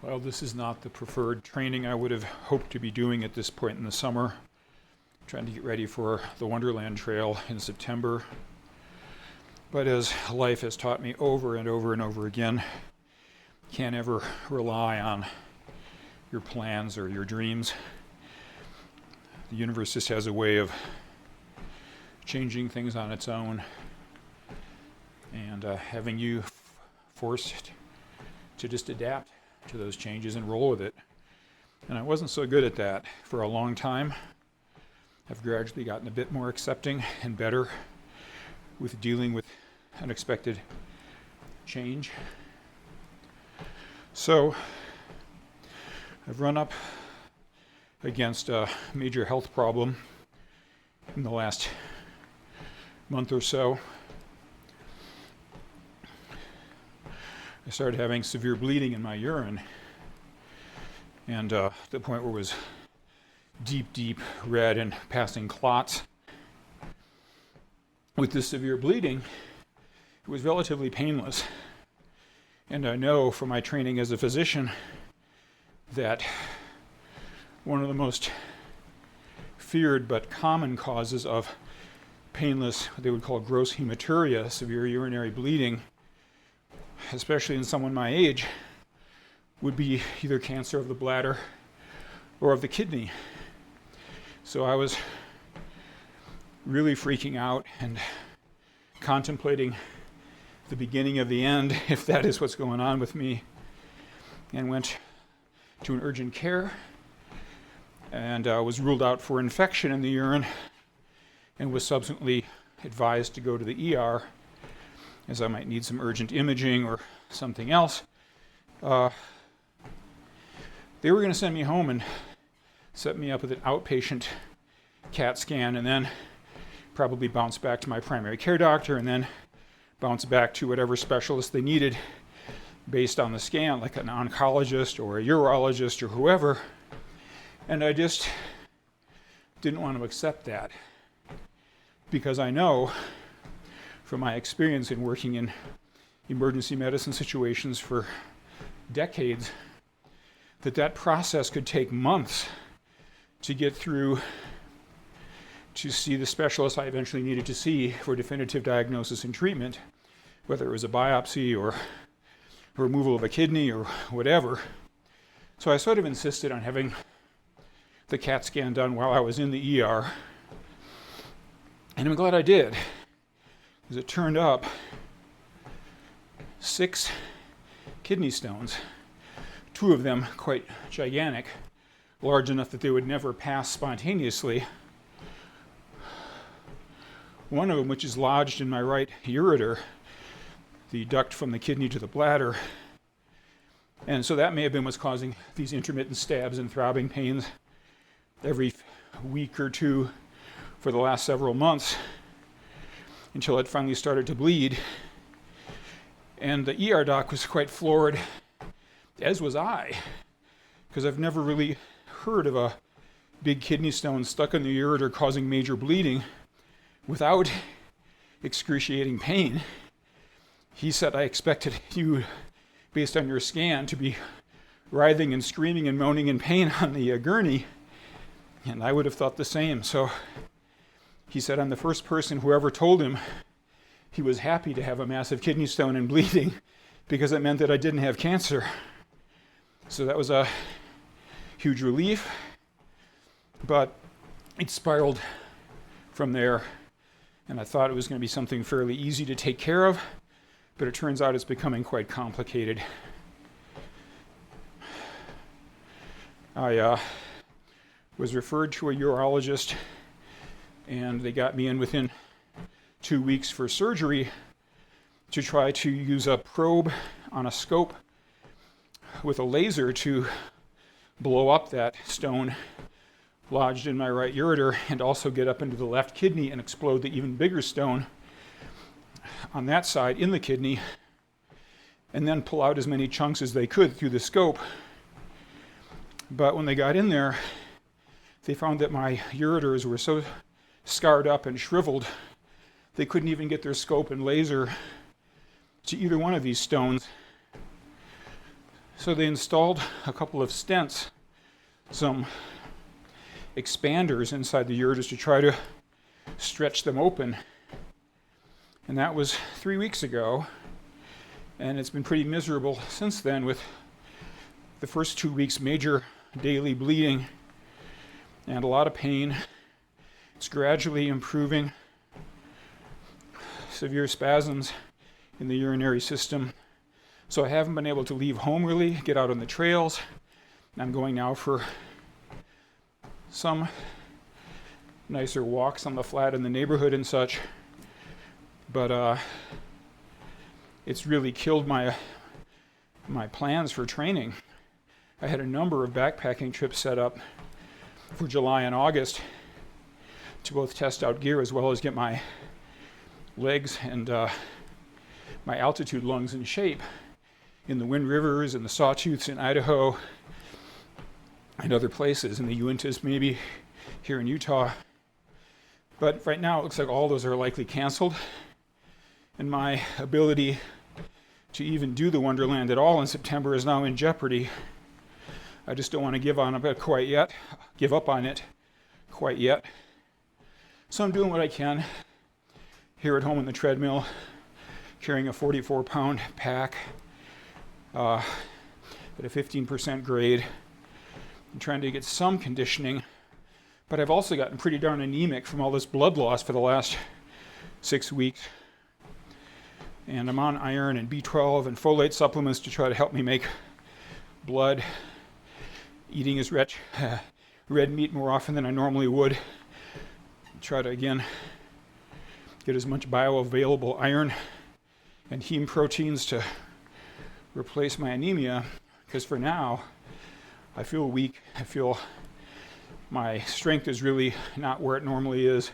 Well, this is not the preferred training I would have hoped to be doing at this point in the summer. I'm trying to get ready for the Wonderland Trail in September. But as life has taught me over and over and over again, you can't ever rely on your plans or your dreams. The universe just has a way of changing things on its own, and having you forced to just adapt to those changes and roll with it. And I wasn't so good at that for a long time. I've gradually gotten a bit more accepting and better with dealing with unexpected change. So I've run up against a major health problem in the last month or so. I started having severe bleeding in my urine, and to the point where it was deep red and passing clots. With this severe bleeding, it was relatively painless. And I know from my training as a physician that one of the most feared but common causes of painless, what they would call gross hematuria, severe urinary bleeding, especially in someone my age, would be either cancer of the bladder or of the kidney. So I was really freaking out and contemplating the beginning of the end, if that is what's going on with me, and went to an urgent care and was ruled out for infection in the urine and was subsequently advised to go to the ER as I might need some urgent imaging or something else. They were going to send me home and set me up with an outpatient CAT scan, and then probably bounce back to my primary care doctor, and then bounce back to whatever specialist they needed based on the scan, like an oncologist or a urologist or whoever. And I just didn't want to accept that, because I know from my experience in working in emergency medicine situations for decades that process could take months to get through to see the specialist I eventually needed to see for definitive diagnosis and treatment, whether it was a biopsy or removal of a kidney or whatever. So I sort of insisted on having the CAT scan done while I was in the ER, and I'm glad I did, because it turned up 6 kidney stones, 2 of them quite gigantic, large enough that they would never pass spontaneously. One of them, which is lodged in my right ureter, the duct from the kidney to the bladder. And so that may have been what's causing these intermittent stabs and throbbing pains every week or two for the last several months, until it finally started to bleed. And the ER doc was quite floored, as was I, because I've never really heard of a big kidney stone stuck in the ureter causing major bleeding without excruciating pain. He said, I expected you, based on your scan, to be writhing and screaming and moaning in pain on the gurney. And I would have thought the same. So he said, I'm the first person who ever told him he was happy to have a massive kidney stone and bleeding, because it meant that I didn't have cancer. So that was a huge relief. But it spiraled from there, and I thought it was going to be something fairly easy to take care of, but it turns out it's becoming quite complicated. I was referred to a urologist, and they got me in within 2 weeks for surgery to try to use a probe on a scope with a laser to blow up that stone lodged in my right ureter, and also get up into the left kidney and explode the even bigger stone on that side in the kidney, and then pull out as many chunks as they could through the scope. But when they got in there, they found that my ureters were so scarred up and shriveled, they couldn't even get their scope and laser to either one of these stones. So they installed a couple of stents, some expanders inside the ureters to try to stretch them open. And that was 3 weeks ago. And it's been pretty miserable since then, with the first 2 weeks major daily bleeding and a lot of pain. It's gradually improving. Severe spasms in the urinary system. So I haven't been able to leave home really, get out on the trails. I'm going now for some nicer walks on the flat in the neighborhood and such. But it's really killed my plans for training. I had a number of backpacking trips set up for July and August to both test out gear as well as get my legs and my altitude lungs in shape in the Wind Rivers and the Sawtooths in Idaho and other places, in the Uintas maybe here in Utah. But right now it looks like all those are likely canceled, and my ability to even do the Wonderland at all in September is now in jeopardy. I just don't want to give up on it quite yet. So I'm doing what I can here at home on the treadmill, carrying a 44-pound pack at a 15% grade. I'm trying to get some conditioning, but I've also gotten pretty darn anemic from all this blood loss for the last 6 weeks. And I'm on iron and B12 and folate supplements to try to help me make blood, eating as red meat more often than I normally would. Try to, again, get as much bioavailable iron and heme proteins to replace my anemia, because for now I feel weak. I feel my strength is really not where it normally is.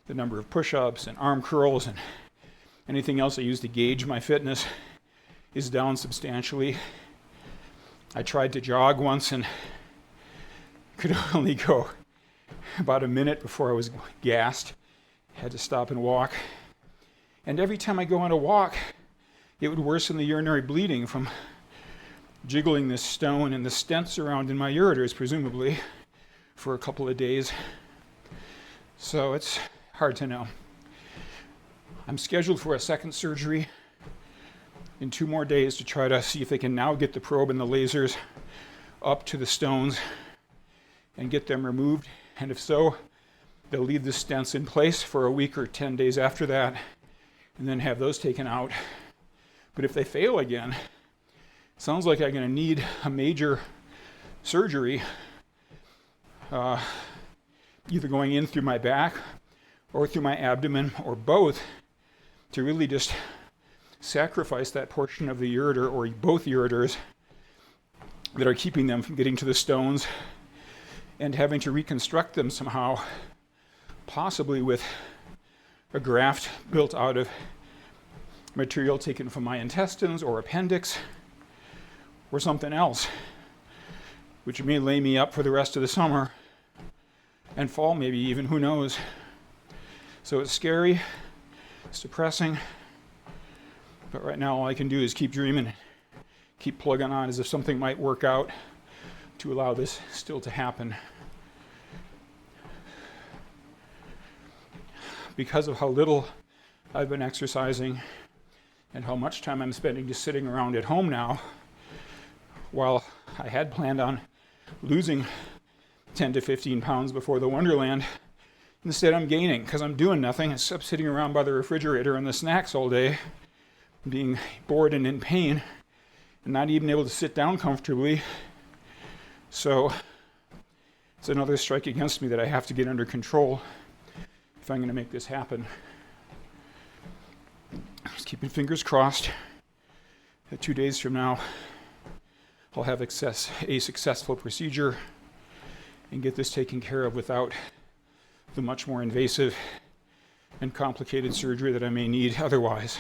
The number of push-ups and arm curls and anything else I use to gauge my fitness is down substantially. I tried to jog once and could only go about a minute before I was gassed. Had to stop and walk. And every time I go on a walk, it would worsen the urinary bleeding from jiggling this stone and the stents around in my ureters, presumably, for a couple of days. So it's hard to know. I'm scheduled for a second surgery in 2 more days to try to see if they can now get the probe and the lasers up to the stones and get them removed. And if so, they'll leave the stents in place for a week or 10 days after that and then have those taken out. But if they fail again, it sounds like I'm going to need a major surgery, either going in through my back or through my abdomen or both, to really just sacrifice that portion of the ureter or both ureters that are keeping them from getting to the stones, and having to reconstruct them somehow, possibly with a graft built out of material taken from my intestines or appendix or something else, which may lay me up for the rest of the summer and fall maybe even, who knows. So it's scary, it's depressing, but right now all I can do is keep dreaming, keep plugging on as if something might work out to allow this still to happen. Because of how little I've been exercising and how much time I'm spending just sitting around at home now, while I had planned on losing 10 to 15 pounds before the Wonderland, instead I'm gaining because I'm doing nothing except sitting around by the refrigerator and the snacks all day, being bored and in pain, and not even able to sit down comfortably. So it's another strike against me that I have to get under control if I'm going to make this happen. Just keeping fingers crossed that 2 days from now I'll have a successful procedure and get this taken care of without the much more invasive and complicated surgery that I may need otherwise.